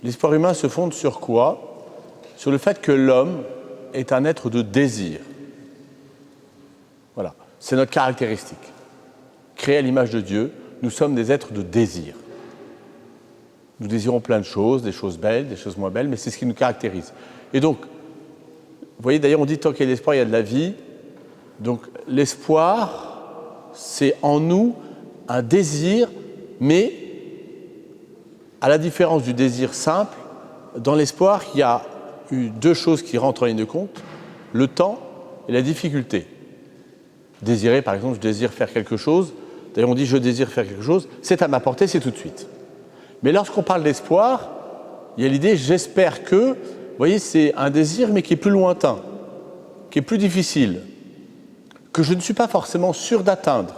L'espoir humain se fonde sur quoi? Sur le fait que l'homme est un être de désir. Voilà, c'est notre caractéristique. Créés à l'image de Dieu, nous sommes des êtres de désir. Nous désirons plein de choses, des choses belles, des choses moins belles, mais c'est ce qui nous caractérise. Et donc, vous voyez, d'ailleurs, on dit tant qu'il y a de l'espoir, il y a de la vie. Donc, l'espoir, c'est en nous un désir, mais à la différence du désir simple, dans l'espoir, il y a eu deux choses qui rentrent en ligne de compte, le temps et la difficulté. Désirer, par exemple, je désire faire quelque chose. D'ailleurs, on dit je désire faire quelque chose, c'est à ma portée, c'est tout de suite. Mais lorsqu'on parle d'espoir, il y a l'idée j'espère que, vous voyez, c'est un désir, mais qui est plus lointain, qui est plus difficile, que je ne suis pas forcément sûr d'atteindre.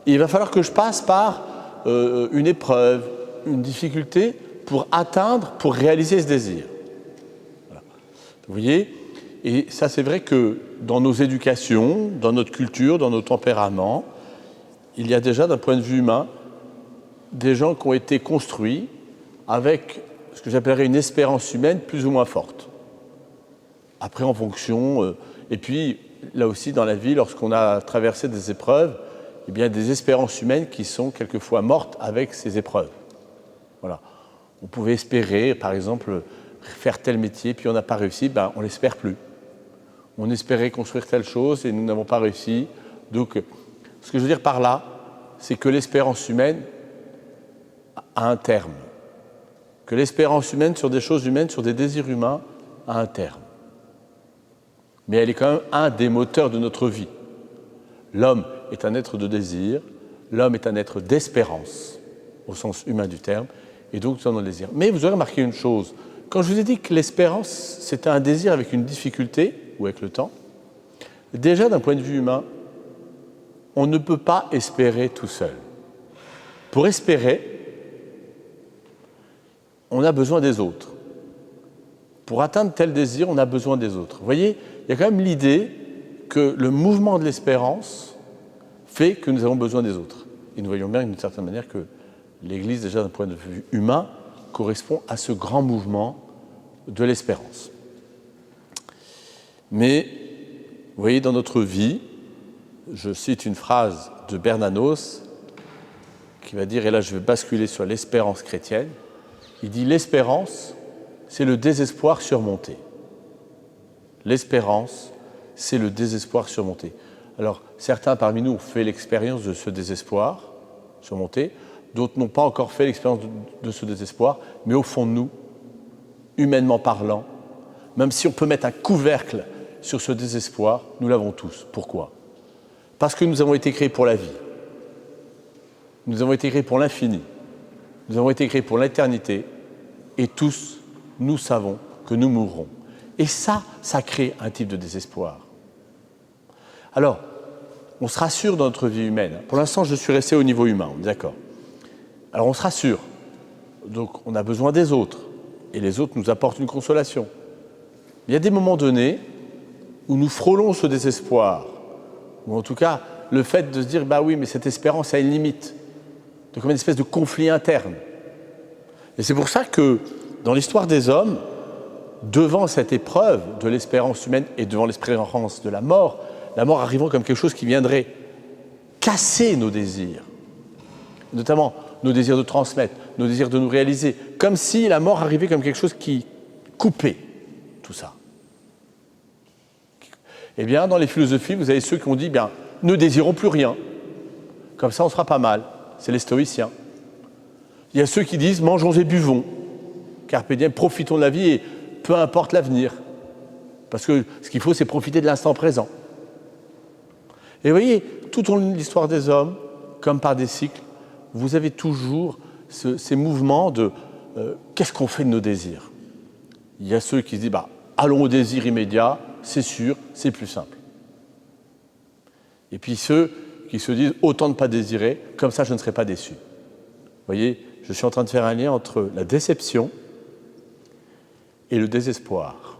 Et il va falloir que je passe par une épreuve, une difficulté pour atteindre, pour réaliser ce désir. Voilà. Vous voyez? Et ça, c'est vrai que dans nos éducations, dans notre culture, dans nos tempéraments, il y a déjà, d'un point de vue humain, des gens qui ont été construits avec ce que j'appellerais une espérance humaine plus ou moins forte. Après, en fonction... et puis, là aussi, dans la vie, lorsqu'on a traversé des épreuves, eh bien, des espérances humaines qui sont quelquefois mortes avec ces épreuves. Voilà. On pouvait espérer, par exemple, faire tel métier, puis on n'a pas réussi, ben, on ne l'espère plus. On espérait construire telle chose et nous n'avons pas réussi. Donc, ce que je veux dire par là, c'est que l'espérance humaine a un terme. Que l'espérance humaine sur des choses humaines, sur des désirs humains, a un terme. Mais elle est quand même un des moteurs de notre vie. L'homme est un être de désir, l'homme est un être d'espérance, au sens humain du terme, et donc nous avons le désir. Mais vous aurez remarqué une chose, quand je vous ai dit que l'espérance, c'était un désir avec une difficulté, ou avec le temps, déjà d'un point de vue humain, on ne peut pas espérer tout seul. Pour espérer, on a besoin des autres. Pour atteindre tel désir, on a besoin des autres. Vous voyez, il y a quand même l'idée que le mouvement de l'espérance fait que nous avons besoin des autres. Et nous voyons bien d'une certaine manière que l'Église, déjà d'un point de vue humain, correspond à ce grand mouvement de l'espérance. Mais, vous voyez, dans notre vie, je cite une phrase de Bernanos qui va dire, et là je vais basculer sur l'espérance chrétienne, il dit « L'espérance, c'est le désespoir surmonté. » L'espérance, c'est le désespoir surmonté. Alors, certains parmi nous ont fait l'expérience de ce désespoir surmonté, d'autres n'ont pas encore fait l'expérience de ce désespoir, mais au fond de nous, humainement parlant, même si on peut mettre un couvercle sur ce désespoir, nous l'avons tous. Pourquoi? Parce que nous avons été créés pour la vie. Nous avons été créés pour l'infini. Nous avons été créés pour l'éternité. Et tous, nous savons que nous mourrons. Et ça crée un type de désespoir. Alors, on se rassure dans notre vie humaine. Pour l'instant, je suis resté au niveau humain, on est d'accord. Alors, on se rassure. Donc, on a besoin des autres. Et les autres nous apportent une consolation. Il y a des moments donnés où nous frôlons ce désespoir. Ou en tout cas, le fait de se dire, bah oui, mais cette espérance a une limite. Donc, comme une espèce de conflit interne. Et c'est pour ça que, dans l'histoire des hommes, devant cette épreuve de l'espérance humaine et devant l'espérance de la mort arrivant comme quelque chose qui viendrait casser nos désirs, notamment nos désirs de transmettre, nos désirs de nous réaliser, comme si la mort arrivait comme quelque chose qui coupait tout ça. Eh bien, dans les philosophies, vous avez ceux qui ont dit, bien, ne désirons plus rien, comme ça on sera pas mal, c'est les stoïciens. Il y a ceux qui disent, mangeons et buvons, carpe diem, profitons de la vie et peu importe l'avenir. Parce que ce qu'il faut, c'est profiter de l'instant présent. Et vous voyez, tout au long de l'histoire des hommes, comme par des cycles, vous avez toujours ces mouvements de qu'est-ce qu'on fait de nos désirs? Il y a ceux qui se disent, bah, allons au désir immédiat, c'est sûr, c'est plus simple. Et puis ceux qui se disent, autant ne pas désirer, comme ça je ne serai pas déçu. Vous voyez, je suis en train de faire un lien entre la déception et le désespoir.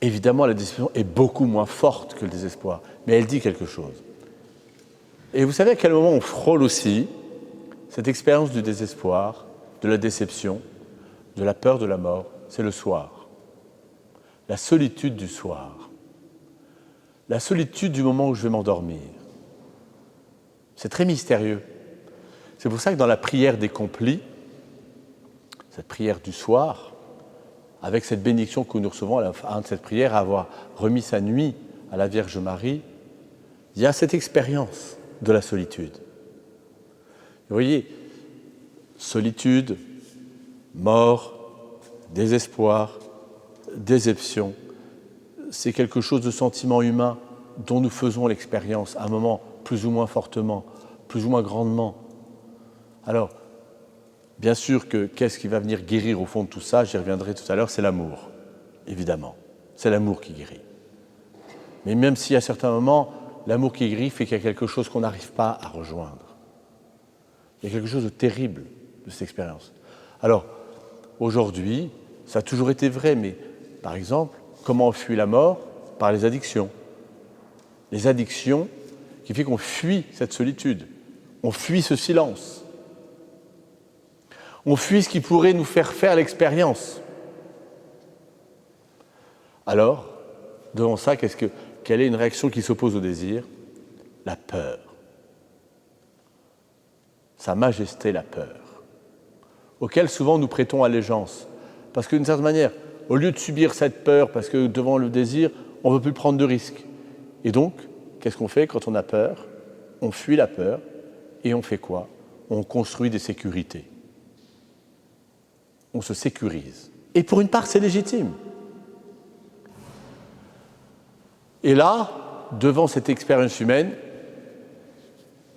Évidemment, la déception est beaucoup moins forte que le désespoir, mais elle dit quelque chose. Et vous savez à quel moment on frôle aussi cette expérience du désespoir? de la déception, de la peur de la mort, c'est le soir. La solitude du soir. La solitude du moment où je vais m'endormir. C'est très mystérieux. C'est pour ça que dans la prière des complis, cette prière du soir, avec cette bénédiction que nous recevons à la fin de cette prière, à avoir remis sa nuit à la Vierge Marie, il y a cette expérience de la solitude. Vous voyez, solitude, mort, désespoir, déception, c'est quelque chose de sentiment humain dont nous faisons l'expérience à un moment plus ou moins fortement, plus ou moins grandement. Alors, bien sûr que qu'est-ce qui va venir guérir au fond de tout ça, j'y reviendrai tout à l'heure, c'est l'amour, évidemment. C'est l'amour qui guérit. Mais même si à certains moments, l'amour qui guérit fait qu'il y a quelque chose qu'on n'arrive pas à rejoindre. Il y a quelque chose de terrible de cette expérience. Alors, aujourd'hui, ça a toujours été vrai, mais par exemple, comment on fuit la mort? Par les addictions. Les addictions qui font qu'on fuit cette solitude. On fuit ce silence. On fuit ce qui pourrait nous faire faire l'expérience. Alors, devant ça, quelle est une réaction qui s'oppose au désir? La peur. Sa majesté, la peur, auquel souvent nous prêtons allégeance. Parce que d'une certaine manière, au lieu de subir cette peur, parce que devant le désir, on ne veut plus prendre de risques. Et donc, qu'est-ce qu'on fait quand on a peur? On fuit la peur, et on fait quoi? On construit des sécurités. On se sécurise. Et pour une part, c'est légitime. Et là, devant cette expérience humaine,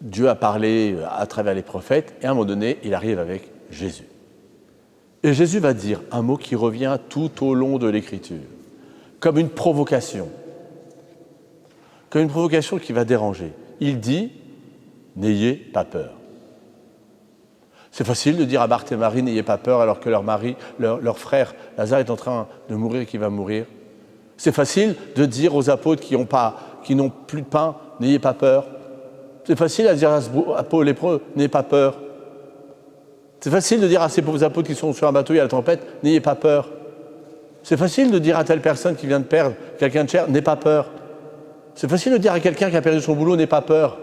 Dieu a parlé à travers les prophètes, et à un moment donné, il arrive avec Jésus. Et Jésus va dire un mot qui revient tout au long de l'Écriture, comme une provocation qui va déranger. Il dit, n'ayez pas peur. C'est facile de dire à Marthe et Marie, n'ayez pas peur, alors que leur frère Lazare est en train de mourir et qu'il va mourir. C'est facile de dire aux apôtres qui n'ont plus de pain, n'ayez pas peur. C'est facile à dire à Paul lépreux, n'ayez pas peur. C'est facile de dire à ces pauvres apôtres qui sont sur un bateau, il y a la tempête, n'ayez pas peur. C'est facile de dire à telle personne qui vient de perdre quelqu'un de cher, n'ayez pas peur. C'est facile de dire à quelqu'un qui a perdu son boulot, n'ayez pas peur.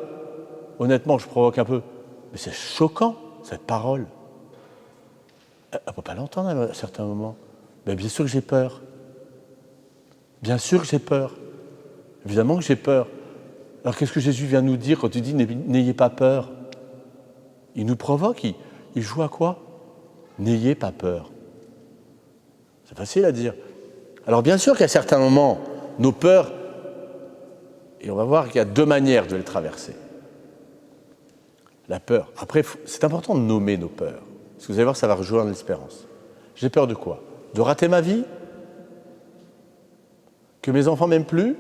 Honnêtement, je provoque un peu. Mais c'est choquant, cette parole. Elle ne peut pas l'entendre à certains moments. Mais bien sûr que j'ai peur. Bien sûr que j'ai peur. Évidemment que j'ai peur. Alors qu'est-ce que Jésus vient nous dire quand il dit « n'ayez pas peur » Il nous provoque, il joue à quoi? N'ayez pas peur. C'est facile à dire. Alors bien sûr qu'à certains moments, nos peurs, et on va voir qu'il y a deux manières de les traverser. La peur. Après, c'est important de nommer nos peurs. Parce que vous allez voir, ça va rejoindre l'espérance. J'ai peur de quoi? De rater ma vie? Que mes enfants m'aiment plus?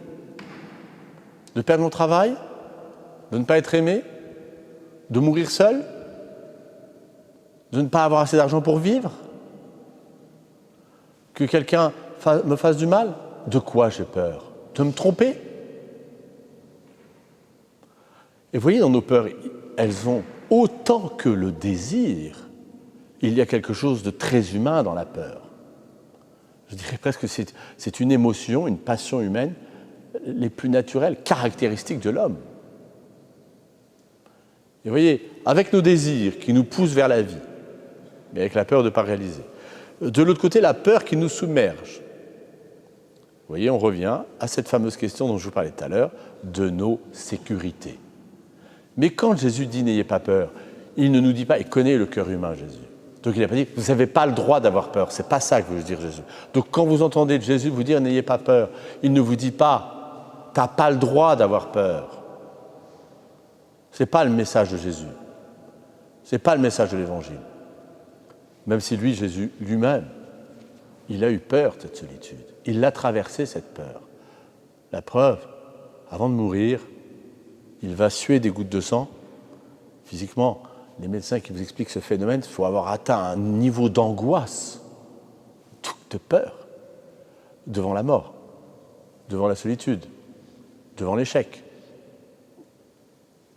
De perdre mon travail? De ne pas être aimé? De mourir seul? De ne pas avoir assez d'argent pour vivre? Que quelqu'un me fasse du mal? De quoi j'ai peur? De me tromper? Et vous voyez, dans nos peurs, elles ont autant que le désir. Il y a quelque chose de très humain dans la peur. Je dirais presque que c'est une émotion, une passion humaine, les plus naturelles, caractéristiques de l'homme. Et vous voyez, avec nos désirs qui nous poussent vers la vie, mais avec la peur de ne pas réaliser. De l'autre côté, la peur qui nous submerge. Vous voyez, on revient à cette fameuse question dont je vous parlais tout à l'heure, de nos sécurités. Mais quand Jésus dit « n'ayez pas peur », il ne nous dit pas, il connaît le cœur humain, Jésus. Donc il n'a pas dit « vous n'avez pas le droit d'avoir peur ». C'est pas ça que veut dire Jésus. Donc quand vous entendez Jésus vous dire « n'ayez pas peur », il ne vous dit pas « tu n'as pas le droit d'avoir peur ». Ce n'est pas le message de Jésus. Ce n'est pas le message de l'Évangile. Même si lui, Jésus, lui-même, il a eu peur de cette solitude. Il l'a traversée, cette peur. La preuve, avant de mourir, il va suer des gouttes de sang. Physiquement, les médecins qui vous expliquent ce phénomène, il faut avoir atteint un niveau d'angoisse, de peur, devant la mort, devant la solitude, devant l'échec.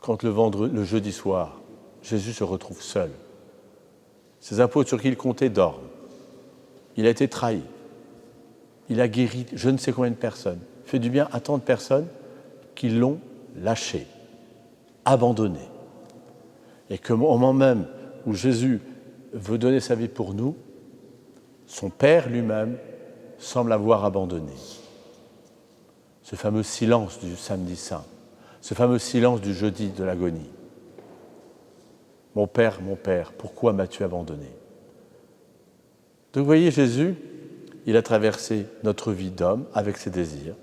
Quand le jeudi soir, Jésus se retrouve seul, Ses apôtres sur qui il comptait dorment. Il a été trahi. Il a guéri je ne sais combien de personnes, fait du bien à tant de personnes qui l'ont lâché, abandonné. Et qu'au moment même où Jésus veut donner sa vie pour nous, son Père lui-même semble l'avoir abandonné. Ce fameux silence du samedi saint, ce fameux silence du jeudi de l'agonie. Mon Père, pourquoi m'as-tu abandonné ? Donc vous voyez, Jésus, il a traversé notre vie d'homme avec ses désirs.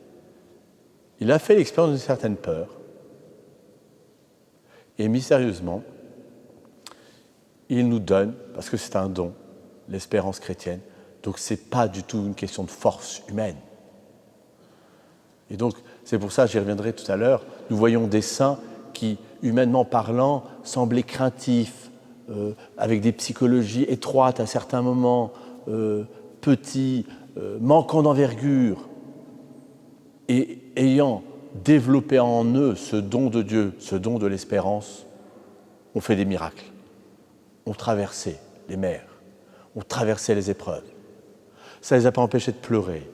Il a fait l'expérience d'une certaine peur. Et mystérieusement, il nous donne, parce que c'est un don, l'espérance chrétienne. Donc ce n'est pas du tout une question de force humaine. Et donc, c'est pour ça, j'y reviendrai tout à l'heure, nous voyons des saints qui, humainement parlant, semblaient craintifs, avec des psychologies étroites à certains moments, petits, manquant d'envergure, et ayant développé en eux ce don de Dieu, ce don de l'espérance, ont fait des miracles, ont traversé les mers, ont traversé les épreuves. Ça ne les a pas empêchés de pleurer,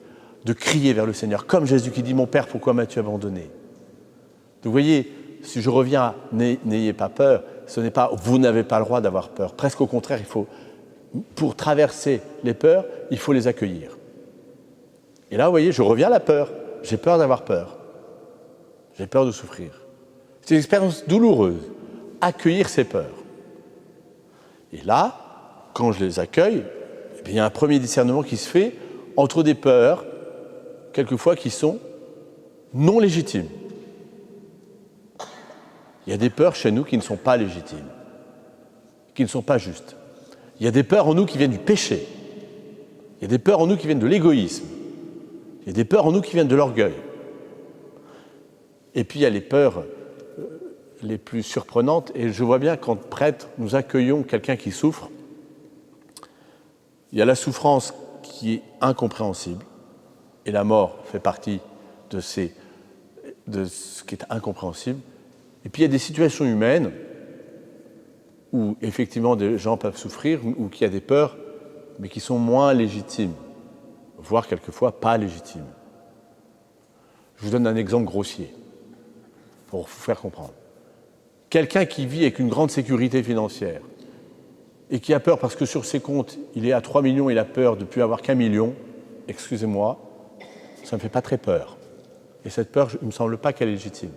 de crier vers le Seigneur, comme Jésus qui dit « Mon Père, pourquoi m'as-tu abandonné ?» Donc vous voyez, si je reviens à « N'ayez pas peur », ce n'est pas « Vous n'avez pas le droit d'avoir peur ». Presque au contraire, pour traverser les peurs, il faut les accueillir. Et là, vous voyez, je reviens à la peur. J'ai peur d'avoir peur. J'ai peur de souffrir. C'est une expérience douloureuse. Accueillir ces peurs. Et là, quand je les accueille, il y a un premier discernement qui se fait entre des peurs, quelquefois, qui sont non légitimes. Il y a des peurs chez nous qui ne sont pas légitimes, qui ne sont pas justes. Il y a des peurs en nous qui viennent du péché. Il y a des peurs en nous qui viennent de l'égoïsme. Il y a des peurs en nous qui viennent de l'orgueil. Et puis il y a les peurs les plus surprenantes. Et je vois bien qu'en prêtre, nous accueillons quelqu'un qui souffre. Il y a la souffrance qui est incompréhensible. Et la mort fait partie de ce qui est incompréhensible. Et puis il y a des situations humaines où effectivement des gens peuvent souffrir, ou qu'il y a des peurs, mais qui sont moins légitimes, voire quelquefois pas légitimes. Je vous donne un exemple grossier, pour vous faire comprendre. Quelqu'un qui vit avec une grande sécurité financière, et qui a peur parce que sur ses comptes, il est à 3 millions, il a peur de ne plus avoir qu'1 million, excusez-moi, ça ne me fait pas très peur. Et cette peur, il ne me semble pas qu'elle est légitime.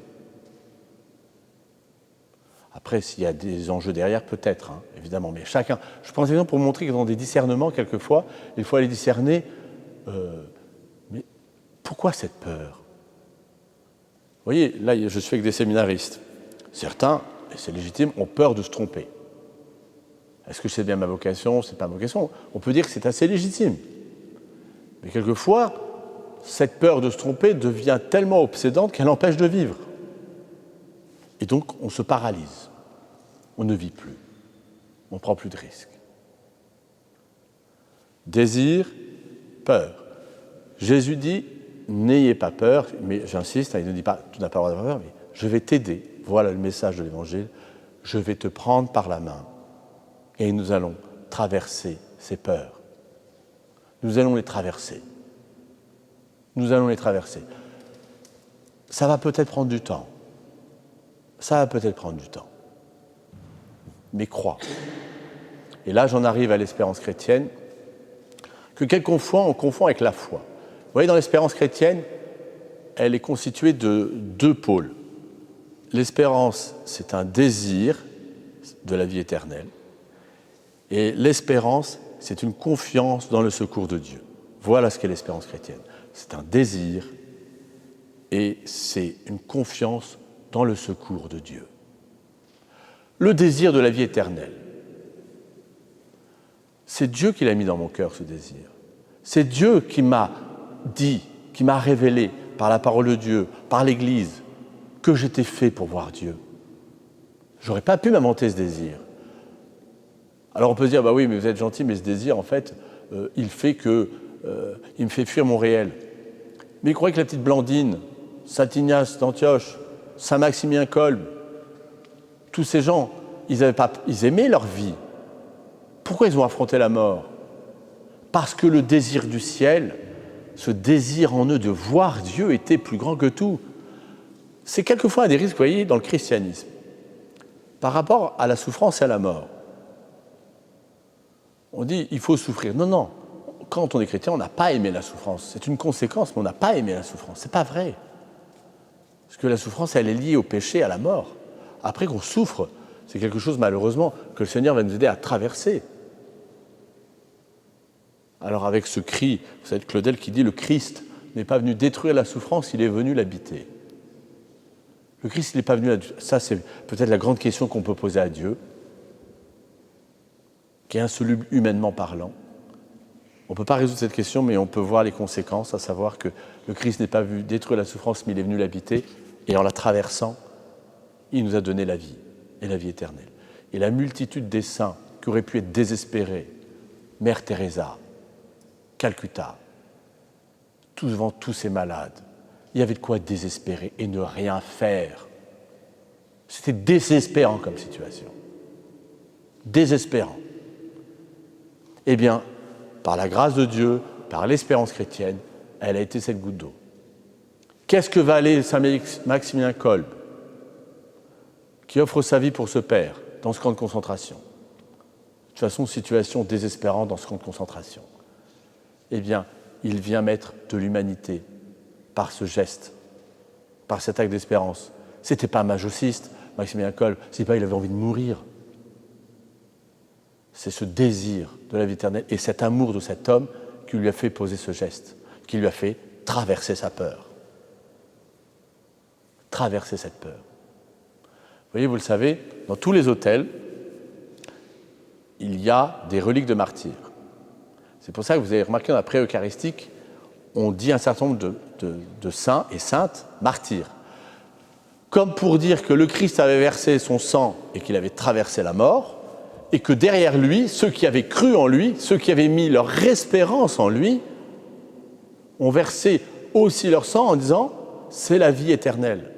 Après, s'il y a des enjeux derrière, peut-être, évidemment. Mais chacun... Je prends cet exemple pour montrer que dans des discernements, quelquefois, il faut aller discerner. Mais pourquoi cette peur ? Vous voyez, là, je suis avec des séminaristes. Certains, et c'est légitime, ont peur de se tromper. Est-ce que c'est bien ma vocation ? C'est pas ma vocation. On peut dire que c'est assez légitime. Mais quelquefois, cette peur de se tromper devient tellement obsédante qu'elle empêche de vivre. Et donc, on se paralyse. On ne vit plus. On ne prend plus de risques. Désir, peur. Jésus dit, n'ayez pas peur, mais j'insiste, il ne dit pas, tu n'as pas le droit d'avoir peur, mais je vais t'aider. Voilà le message de l'Évangile. Je vais te prendre par la main et nous allons traverser ces peurs. Nous allons les traverser. Nous allons les traverser. Ça va peut-être prendre du temps. Ça va peut-être prendre du temps. Mais crois. Et là, j'en arrive à l'espérance chrétienne, que quelquefois, on confond avec la foi. Vous voyez, dans l'espérance chrétienne, elle est constituée de 2 pôles. L'espérance, c'est un désir de la vie éternelle. Et l'espérance, c'est une confiance dans le secours de Dieu. Voilà ce qu'est l'espérance chrétienne. C'est un désir et c'est une confiance dans le secours de Dieu. Le désir de la vie éternelle. C'est Dieu qui l'a mis dans mon cœur, ce désir. C'est Dieu qui m'a dit, qui m'a révélé par la parole de Dieu, par l'Église, que j'étais fait pour voir Dieu. Je n'aurais pas pu m'inventer ce désir. Alors on peut se dire, bah oui, mais vous êtes gentil, mais ce désir, en fait, il me fait fuir mon réel. Mais il croyait que la petite Blandine, Saint Ignace d'Antioche, Saint Maximilien Kolbe, tous ces gens, ils aimaient leur vie. Pourquoi ils ont affronté la mort? Parce que le désir du ciel, ce désir en eux de voir Dieu était plus grand que tout. C'est quelquefois un des risques, vous voyez, dans le christianisme, par rapport à la souffrance et à la mort. On dit, il faut souffrir. Non, non. Quand on est chrétien, on n'a pas aimé la souffrance. C'est une conséquence, mais on n'a pas aimé la souffrance. C'est pas vrai. Parce que la souffrance, elle est liée au péché, à la mort. Après qu'on souffre, c'est quelque chose, malheureusement, que le Seigneur va nous aider à traverser. Alors avec ce cri, vous savez, Claudel qui dit « Le Christ n'est pas venu détruire la souffrance, il est venu l'habiter ». Le Christ, il n'est pas venu... Ça, c'est peut-être la grande question qu'on peut poser à Dieu, qui est insoluble humainement parlant. On ne peut pas résoudre cette question, mais on peut voir les conséquences, à savoir que le Christ n'est pas venu détruire la souffrance, mais il est venu l'habiter, et en la traversant, il nous a donné la vie, et la vie éternelle. Et la multitude des saints qui auraient pu être désespérés, Mère Teresa, Calcutta, devant tous ces malades, il y avait de quoi désespérer et ne rien faire. C'était désespérant comme situation. Désespérant. Eh bien, par la grâce de Dieu, par l'espérance chrétienne, elle a été cette goutte d'eau. Qu'est-ce que va aller Saint Maximilien Kolbe, qui offre sa vie pour ce père dans ce camp de concentration? De toute façon, situation désespérante dans ce camp de concentration. Eh bien, il vient mettre de l'humanité par ce geste, par cet acte d'espérance. Ce n'était pas un masochiste, Maximilien Kolbe, c'est pas il avait envie de mourir. C'est ce désir de la vie éternelle et cet amour de cet homme qui lui a fait poser ce geste, qui lui a fait traverser sa peur. Traverser cette peur. Vous voyez, vous le savez, dans tous les hôtels, il y a des reliques de martyrs. C'est pour ça que vous avez remarqué dans la pré-eucharistique, on dit un certain nombre de saints et saintes martyrs. Comme pour dire que le Christ avait versé son sang et qu'il avait traversé la mort, et que derrière lui, ceux qui avaient cru en lui, ceux qui avaient mis leur espérance en lui, ont versé aussi leur sang en disant « c'est la vie éternelle ».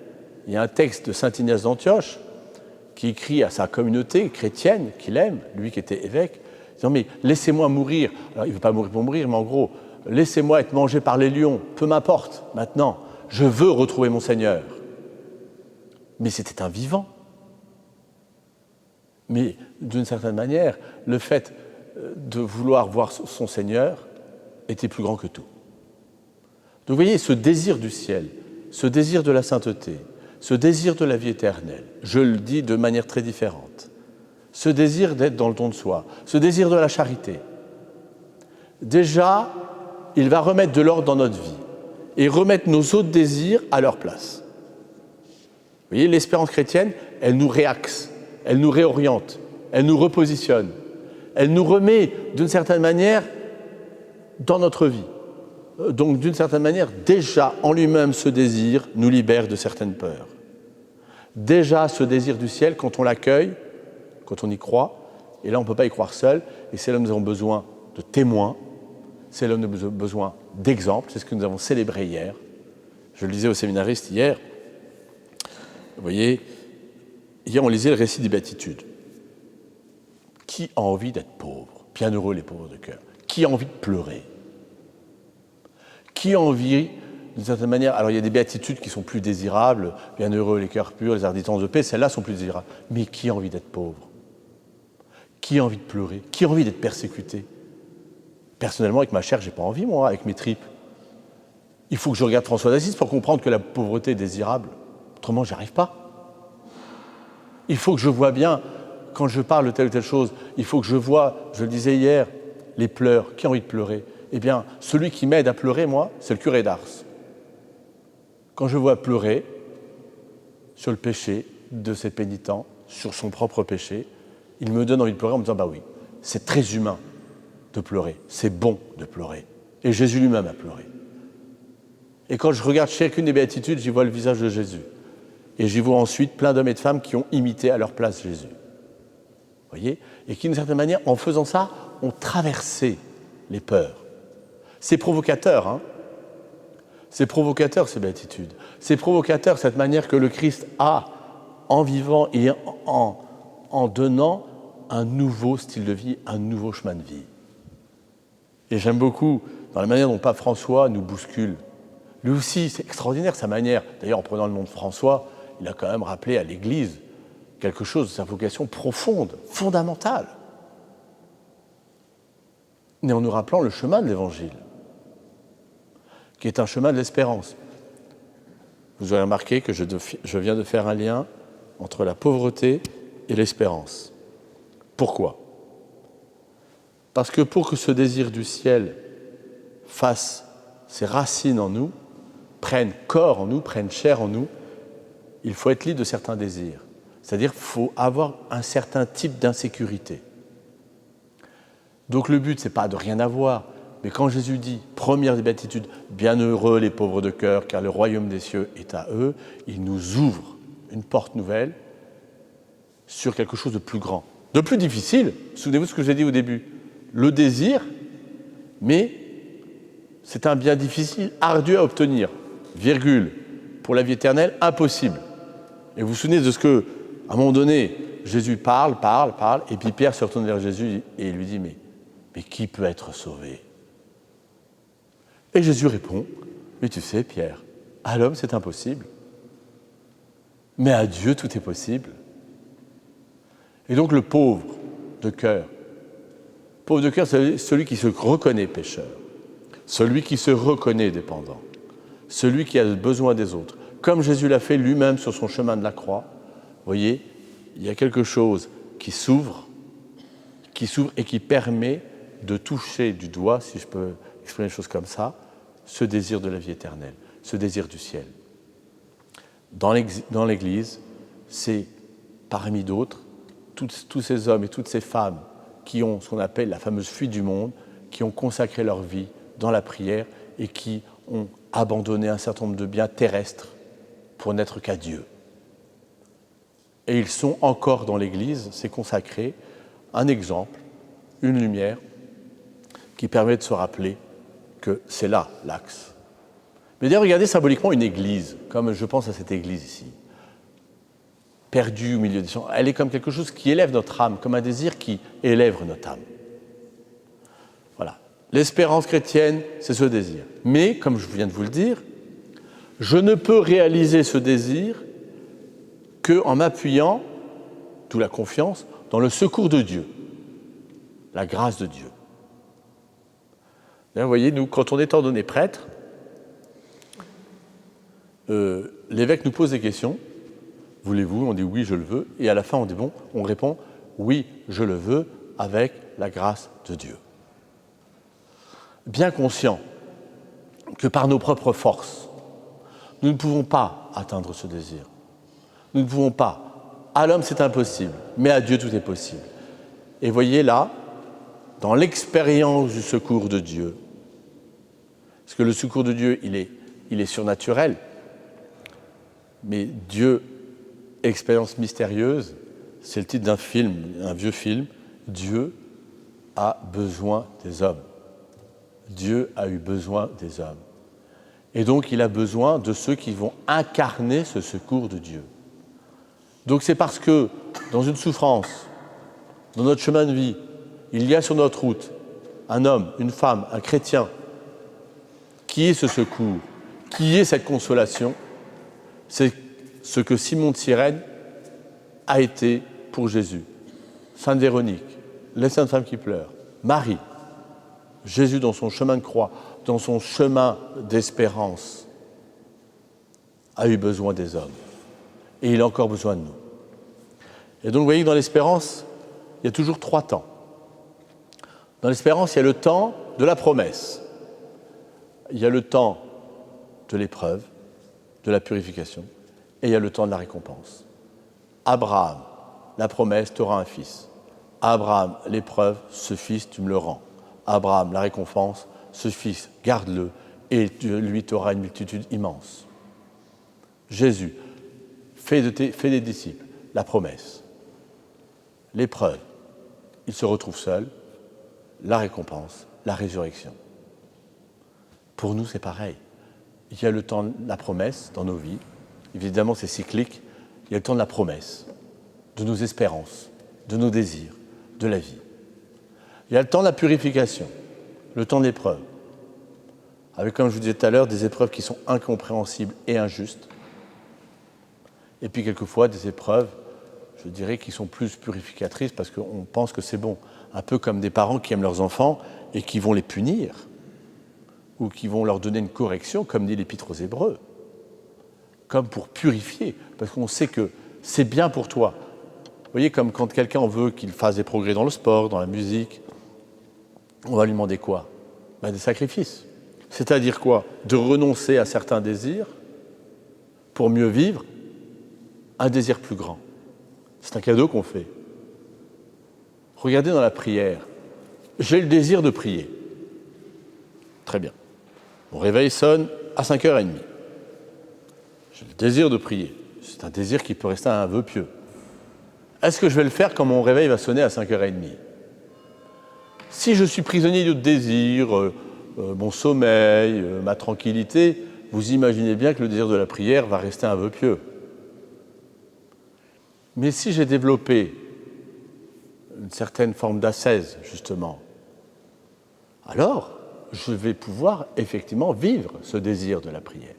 Il y a un texte de saint Ignace d'Antioche qui écrit à sa communauté chrétienne qu'il aime, lui qui était évêque, disant « mais laissez-moi mourir ». Alors il ne veut pas mourir pour mourir, mais en gros, « laissez-moi être mangé par les lions, peu m'importe, maintenant, je veux retrouver mon Seigneur ». Mais c'était un vivant. Mais d'une certaine manière, le fait de vouloir voir son Seigneur était plus grand que tout. Donc vous voyez, ce désir du ciel, ce désir de la sainteté, ce désir de la vie éternelle, je le dis de manière très différente, ce désir d'être dans le don de soi, ce désir de la charité, déjà, il va remettre de l'ordre dans notre vie et remettre nos autres désirs à leur place. Vous voyez, l'espérance chrétienne, elle nous réaxe, elle nous réoriente, elle nous repositionne, elle nous remet d'une certaine manière dans notre vie. Donc d'une certaine manière, déjà en lui-même ce désir nous libère de certaines peurs. Déjà ce désir du ciel, quand on l'accueille, quand on y croit, et là on ne peut pas y croire seul, et c'est là où nous avons besoin de témoins, c'est là où nous avons besoin d'exemples, c'est ce que nous avons célébré hier. Je le disais aux séminaristes hier, vous voyez, hier on lisait le récit des béatitudes. Qui a envie d'être pauvre? Bienheureux les pauvres de cœur. Qui a envie de pleurer? Qui a envie, d'une certaine manière, alors il y a des béatitudes qui sont plus désirables, bienheureux les cœurs purs, les arditants de paix, celles-là sont plus désirables. Mais qui a envie d'être pauvre? Qui a envie de pleurer? Qui a envie d'être persécuté? Personnellement, avec ma chair, j'ai pas envie, moi, avec mes tripes. Il faut que je regarde François d'Assise pour comprendre que la pauvreté est désirable. Autrement, j'y arrive pas. Il faut que je vois bien, quand je parle de telle ou telle chose, il faut que je vois, je le disais hier, les pleurs. Qui a envie de pleurer? Eh bien, celui qui m'aide à pleurer, moi, c'est le curé d'Ars. Quand je vois pleurer sur le péché de ses pénitents, sur son propre péché, il me donne envie de pleurer en me disant « bah oui, c'est très humain de pleurer, c'est bon de pleurer. » Et Jésus lui-même a pleuré. Et quand je regarde chacune des béatitudes, j'y vois le visage de Jésus. Et j'y vois ensuite plein d'hommes et de femmes qui ont imité à leur place Jésus. Vous voyez? Et qui, d'une certaine manière, en faisant ça, ont traversé les peurs. C'est provocateur, hein? C'est provocateur, ces béatitudes. C'est provocateur, cette manière que le Christ a, en vivant et en donnant, un nouveau style de vie, un nouveau chemin de vie. Et j'aime beaucoup dans la manière dont Pape François nous bouscule. Lui aussi, c'est extraordinaire sa manière. D'ailleurs, en prenant le nom de François, il a quand même rappelé à l'Église quelque chose de sa vocation profonde, fondamentale. Mais en nous rappelant le chemin de l'Évangile, qui est un chemin de l'espérance. Vous aurez remarqué que je viens de faire un lien entre la pauvreté et l'espérance. Pourquoi ? Parce que pour que ce désir du ciel fasse ses racines en nous, prenne corps en nous, prenne chair en nous, il faut être libre de certains désirs. C'est-à-dire qu'il faut avoir un certain type d'insécurité. Donc le but, ce n'est pas de rien avoir, mais quand Jésus dit, première des béatitudes, bienheureux les pauvres de cœur, car le royaume des cieux est à eux, il nous ouvre une porte nouvelle sur quelque chose de plus grand, de plus difficile. Souvenez-vous de ce que j'ai dit au début. Le désir, mais c'est un bien difficile, ardu à obtenir, virgule, pour la vie éternelle, impossible. Et vous vous souvenez de ce que, à un moment donné, Jésus parle, et puis Pierre se retourne vers Jésus et il lui dit, mais qui peut être sauvé ? Et Jésus répond, mais tu sais, Pierre, à l'homme c'est impossible, mais à Dieu tout est possible. Et donc le pauvre de cœur, c'est celui qui se reconnaît pécheur, celui qui se reconnaît dépendant, celui qui a besoin des autres. Comme Jésus l'a fait lui-même sur son chemin de la croix, vous voyez, il y a quelque chose qui s'ouvre et qui permet de toucher du doigt, si je peux exprimer les choses comme ça, ce désir de la vie éternelle, ce désir du ciel. Dans l'Église, c'est parmi d'autres, tous ces hommes et toutes ces femmes qui ont ce qu'on appelle la fameuse fuite du monde, qui ont consacré leur vie dans la prière et qui ont abandonné un certain nombre de biens terrestres pour n'être qu'à Dieu. Et ils sont encore dans l'Église, c'est consacré, un exemple, une lumière qui permet de se rappeler que c'est là l'axe. Mais d'ailleurs, regardez symboliquement une église, comme je pense à cette église ici, perdue au milieu des champs. Elle est comme quelque chose qui élève notre âme, comme un désir qui élève notre âme. Voilà. L'espérance chrétienne, c'est ce désir. Mais, comme je viens de vous le dire, je ne peux réaliser ce désir qu'en m'appuyant, d'où la confiance, dans le secours de Dieu, la grâce de Dieu. Là, vous voyez, nous, quand on est ordonné prêtre, l'évêque nous pose des questions. Voulez-vous ? On dit oui, je le veux. Et à la fin, on répond oui, je le veux, avec la grâce de Dieu. Bien conscient que par nos propres forces, nous ne pouvons pas atteindre ce désir. Nous ne pouvons pas. À l'homme, c'est impossible, mais à Dieu, tout est possible. Et voyez là, dans l'expérience du secours de Dieu, parce que le secours de Dieu, il est surnaturel, mais Dieu, expérience mystérieuse, c'est le titre d'un film, un vieux film, Dieu a besoin des hommes. Dieu a eu besoin des hommes. Et donc, il a besoin de ceux qui vont incarner ce secours de Dieu. Donc, c'est parce que, dans une souffrance, dans notre chemin de vie, il y a sur notre route un homme, une femme, un chrétien, qui est ce secours, qui est cette consolation, c'est ce que Simon de Cyrène a été pour Jésus. Sainte Véronique, les saintes femmes qui pleurent, Marie, Jésus dans son chemin de croix, dans son chemin d'espérance, a eu besoin des hommes. Et il a encore besoin de nous. Et donc vous voyez que dans l'espérance, il y a toujours 3 temps. Dans l'espérance, il y a le temps de la promesse. Il y a le temps de l'épreuve, de la purification, et il y a le temps de la récompense. Abraham, la promesse, tu auras un fils. Abraham, l'épreuve, ce fils, tu me le rends. Abraham, la récompense, ce fils, garde-le, et lui, tu auras une multitude immense. Jésus, fais des disciples, la promesse. L'épreuve, il se retrouve seul, la récompense, la résurrection. Pour nous, c'est pareil. Il y a le temps de la promesse dans nos vies. Évidemment, c'est cyclique. Il y a le temps de la promesse, de nos espérances, de nos désirs, de la vie. Il y a le temps de la purification, le temps de l'épreuve, avec, comme je vous disais tout à l'heure, des épreuves qui sont incompréhensibles et injustes, et puis quelquefois des épreuves, je dirais, qui sont plus purificatrices parce qu'on pense que c'est bon, un peu comme des parents qui aiment leurs enfants et qui vont les punir, ou qui vont leur donner une correction, comme dit l'Épître aux Hébreux, comme pour purifier, parce qu'on sait que c'est bien pour toi. Vous voyez, comme quand quelqu'un veut qu'il fasse des progrès dans le sport, dans la musique, on va lui demander quoi ? Des sacrifices. C'est-à-dire quoi ? De renoncer à certains désirs pour mieux vivre un désir plus grand. C'est un cadeau qu'on fait. Regardez dans la prière. J'ai le désir de prier. Très bien. Mon réveil sonne à 5h30. J'ai le désir de prier. C'est un désir qui peut rester un vœu pieux. Est-ce que je vais le faire quand mon réveil va sonner à 5h30 ? Si je suis prisonnier de désir, mon sommeil, ma tranquillité, vous imaginez bien que le désir de la prière va rester un vœu pieux. Mais si j'ai développé une certaine forme d'ascèse, justement, alors je vais pouvoir effectivement vivre ce désir de la prière.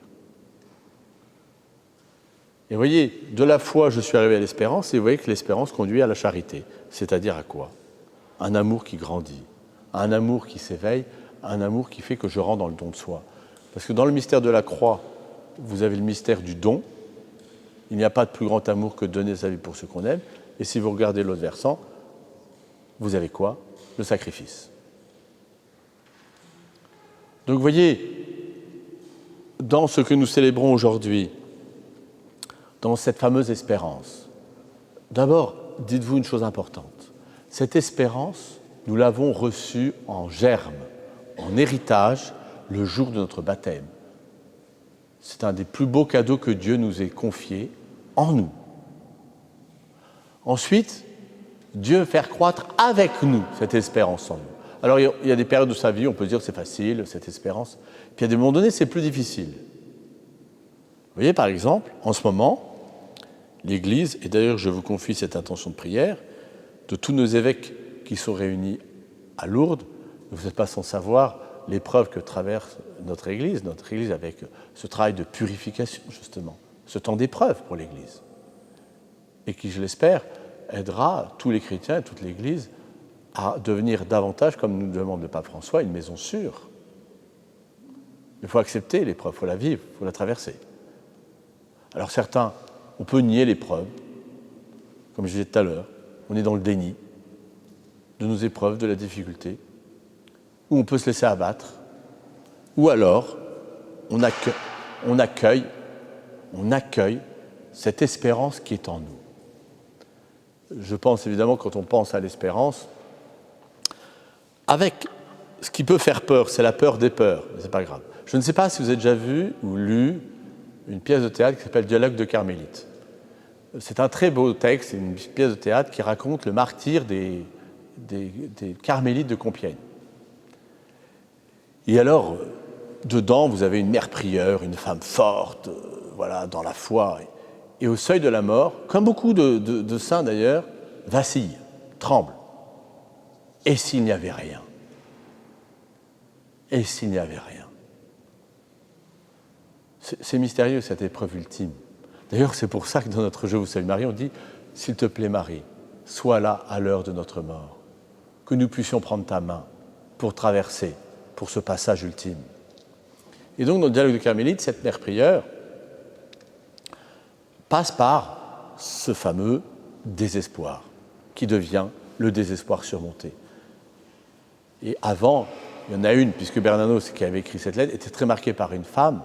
Et vous voyez, de la foi, je suis arrivé à l'espérance, et vous voyez que l'espérance conduit à la charité. C'est-à-dire à quoi ? Un amour qui grandit, un amour qui s'éveille, un amour qui fait que je rentre dans le don de soi. Parce que dans le mystère de la croix, vous avez le mystère du don. Il n'y a pas de plus grand amour que de donner sa vie pour ceux qu'on aime. Et si vous regardez l'autre versant, vous avez quoi ? Le sacrifice. Donc vous voyez, dans ce que nous célébrons aujourd'hui, dans cette fameuse espérance, d'abord, dites-vous une chose importante. Cette espérance, nous l'avons reçue en germe, en héritage, le jour de notre baptême. C'est un des plus beaux cadeaux que Dieu nous ait confiés en nous. Ensuite, Dieu veut faire croître avec nous cette espérance en nous. Alors, il y a des périodes de sa vie, on peut dire que c'est facile, cette espérance. Puis, à des moments donnés, c'est plus difficile. Vous voyez, par exemple, en ce moment, l'Église, et d'ailleurs je vous confie cette intention de prière, de tous nos évêques qui sont réunis à Lourdes, vous n'êtes pas sans savoir l'épreuve que traverse notre Église avec ce travail de purification, justement, ce temps d'épreuve pour l'Église, et qui, je l'espère, aidera tous les chrétiens et toute l'Église à devenir davantage, comme nous demande le pape François, une maison sûre. Il faut accepter l'épreuve, il faut la vivre, il faut la traverser. Alors certains, on peut nier l'épreuve, comme je disais tout à l'heure, on est dans le déni de nos épreuves, de la difficulté, ou on peut se laisser abattre, ou alors on accueille cette espérance qui est en nous. Je pense évidemment, quand on pense à l'espérance, avec ce qui peut faire peur, c'est la peur des peurs, mais c'est pas grave. Je ne sais pas si vous avez déjà vu ou lu une pièce de théâtre qui s'appelle Dialogue de Carmélite. C'est un très beau texte, c'est une pièce de théâtre qui raconte le martyre des Carmélites de Compiègne. Et alors, dedans, vous avez une mère prieure, une femme forte, dans la foi. Et au seuil de la mort, comme beaucoup de saints d'ailleurs, vacille, tremble. Et s'il n'y avait rien ? Et s'il n'y avait rien ? C'est mystérieux, cette épreuve ultime. D'ailleurs, c'est pour ça que dans notre Je vous salue Marie, on dit « S'il te plaît Marie, sois là à l'heure de notre mort, que nous puissions prendre ta main pour traverser, pour ce passage ultime. » Et donc, dans le dialogue de Carmélite, cette mère prieure passe par ce fameux désespoir, qui devient le désespoir surmonté. Et avant, il y en a une, puisque Bernanos, qui avait écrit cette lettre, était très marqué par une femme,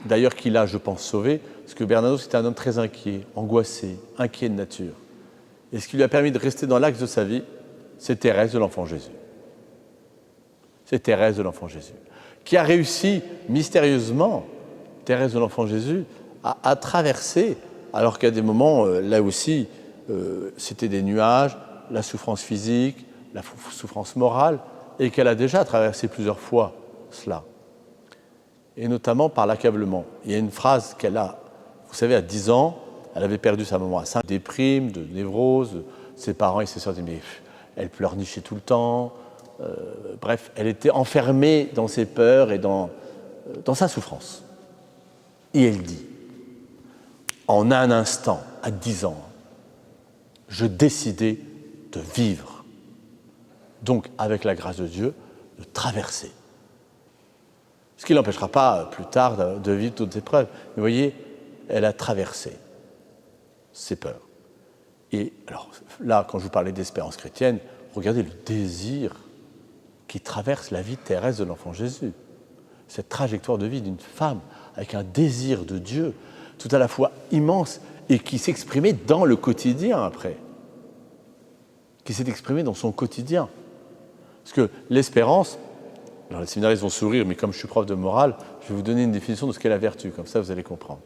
d'ailleurs qui l'a, je pense, sauvé, parce que Bernanos était un homme très inquiet, angoissé, inquiet de nature. Et ce qui lui a permis de rester dans l'axe de sa vie, c'est Thérèse de l'Enfant Jésus. C'est Thérèse de l'Enfant Jésus, qui a réussi mystérieusement, Thérèse de l'Enfant Jésus, à traverser, alors qu'à des moments, là aussi, c'était des nuages, la souffrance physique, la souffrance morale, et qu'elle a déjà traversé plusieurs fois cela. Et notamment par l'accablement. Il y a une phrase qu'elle a, vous savez, à 10 ans, elle avait perdu sa maman à 5, déprime, de névrose, ses parents et ses sœurs disaient, mais elle pleurnichait tout le temps. Bref, elle était enfermée dans ses peurs et dans sa souffrance. Et elle dit, en un instant, à 10 ans, je décidai de vivre. Donc, avec la grâce de Dieu, de traverser. Ce qui ne l'empêchera pas, plus tard, de vivre d'autres épreuves. Mais vous voyez, elle a traversé ses peurs. Et alors, là, quand je vous parlais d'espérance chrétienne, regardez le désir qui traverse la vie terrestre de l'enfant Jésus. Cette trajectoire de vie d'une femme avec un désir de Dieu tout à la fois immense et qui s'exprimait dans le quotidien après. Qui s'est exprimé dans son quotidien. Parce que l'espérance, alors les séminaristes vont sourire, mais comme je suis prof de morale, je vais vous donner une définition de ce qu'est la vertu, comme ça vous allez comprendre.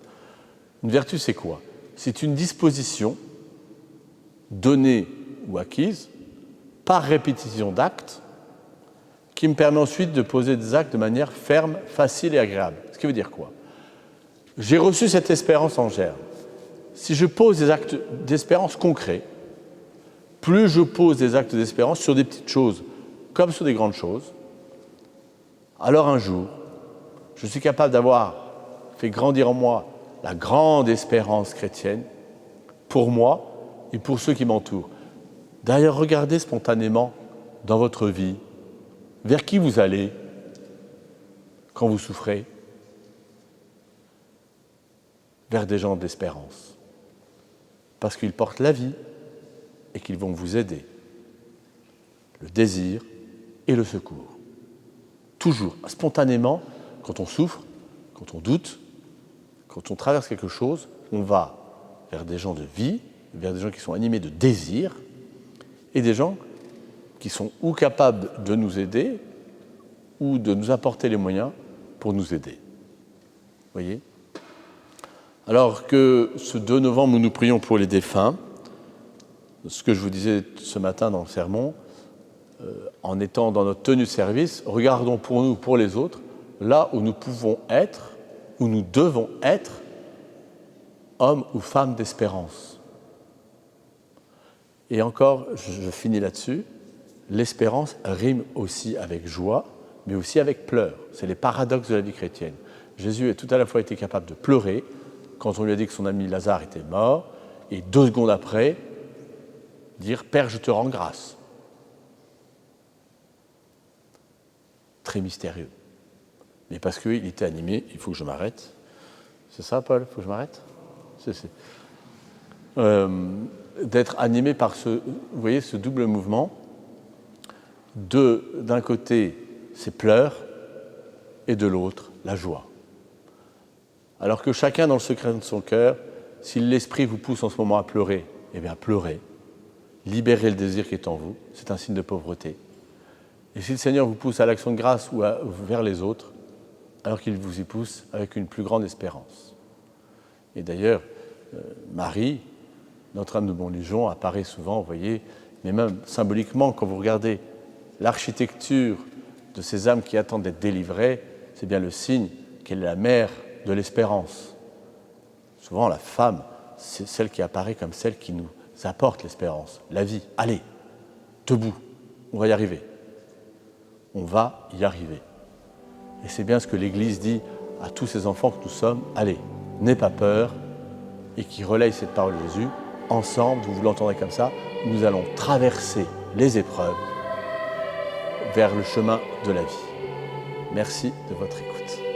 Une vertu, c'est quoi? C'est une disposition donnée ou acquise par répétition d'actes qui me permet ensuite de poser des actes de manière ferme, facile et agréable. Ce qui veut dire quoi? J'ai reçu cette espérance en germe. Si je pose des actes d'espérance concrets, plus je pose des actes d'espérance sur des petites choses comme sur des grandes choses, alors un jour, je suis capable d'avoir fait grandir en moi la grande espérance chrétienne pour moi et pour ceux qui m'entourent. D'ailleurs, regardez spontanément dans votre vie vers qui vous allez quand vous souffrez. Vers des gens d'espérance. Parce qu'ils portent la vie et qu'ils vont vous aider. Le désir et le secours. Toujours, spontanément, quand on souffre, quand on doute, quand on traverse quelque chose, on va vers des gens de vie, vers des gens qui sont animés de désir, et des gens qui sont ou capables de nous aider, ou de nous apporter les moyens pour nous aider. Vous voyez ? Alors que ce 2 novembre, nous prions pour les défunts, ce que je vous disais ce matin dans le sermon, en étant dans notre tenue de service, regardons pour nous, pour les autres, là où nous pouvons être, où nous devons être, hommes ou femmes d'espérance. Et encore, je finis là-dessus, l'espérance rime aussi avec joie, mais aussi avec pleurs. C'est les paradoxes de la vie chrétienne. Jésus a tout à la fois été capable de pleurer quand on lui a dit que son ami Lazare était mort, et 2 secondes après, dire « Père, je te rends grâce ». Très mystérieux. Mais parce qu'il était animé, il faut que je m'arrête. C'est ça, Paul? Il faut que je m'arrête? D'être animé par vous voyez, ce double mouvement. D'un côté, ces pleurs, et de l'autre, la joie. Alors que chacun, dans le secret de son cœur, si l'esprit vous pousse en ce moment à pleurer, eh bien pleurez. Libérez le désir qui est en vous, c'est un signe de pauvreté. Et si le Seigneur vous pousse à l'action de grâce ou vers les autres, alors qu'il vous y pousse avec une plus grande espérance. Et d'ailleurs, Marie, Notre-Dame de Bonlégion, apparaît souvent, vous voyez, mais même symboliquement, quand vous regardez l'architecture de ces âmes qui attendent d'être délivrées, c'est bien le signe qu'elle est la mère de l'espérance. Souvent, la femme, c'est celle qui apparaît comme celle qui nous apporte l'espérance, la vie. Allez, debout, on va y arriver. On va y arriver. Et c'est bien ce que l'Église dit à tous ces enfants que nous sommes. Allez, n'aie pas peur, et qui relaye cette parole de Jésus. Ensemble, vous l'entendrez comme ça, nous allons traverser les épreuves vers le chemin de la vie. Merci de votre écoute.